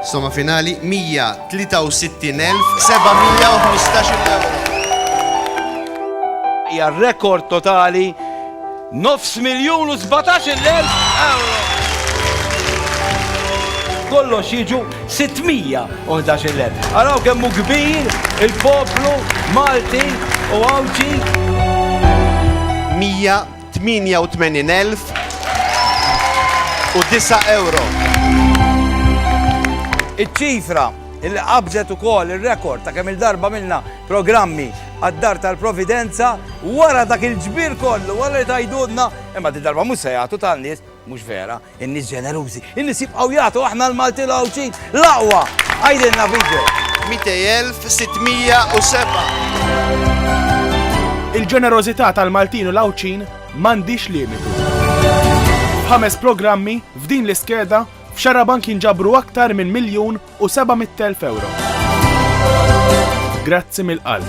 Somma finali 163.715 euro. Hija rekord totali 9,17,000 euro. Kollox jiġu 611,000. Araw kemmu kbir il-poplu Malti u Awċi. 188.009 euro. Iċ-ċifra il qabżet ukoll ir-rekord ta' kemm il-darba milna programmi għad-dar tal-Providenza wara dak il-ġbir kollu, wara li tajdudna, imma di darba mhux se jagħtu tan-nies, mhux vera, in-nies ġenerużi, in-nies jibqgħu jagħtu aħna l-Malti l-Awċin l-aqwa. Għajdilna video. 200,607. Il-ġenerożità tal-Maltin u l-Awċin m'għandix limitu. F'ħames programmi f'din l-iskeda f'Xarabank jinġabru aktar minn 1,700,000 euro. Grazzi mill-qalb.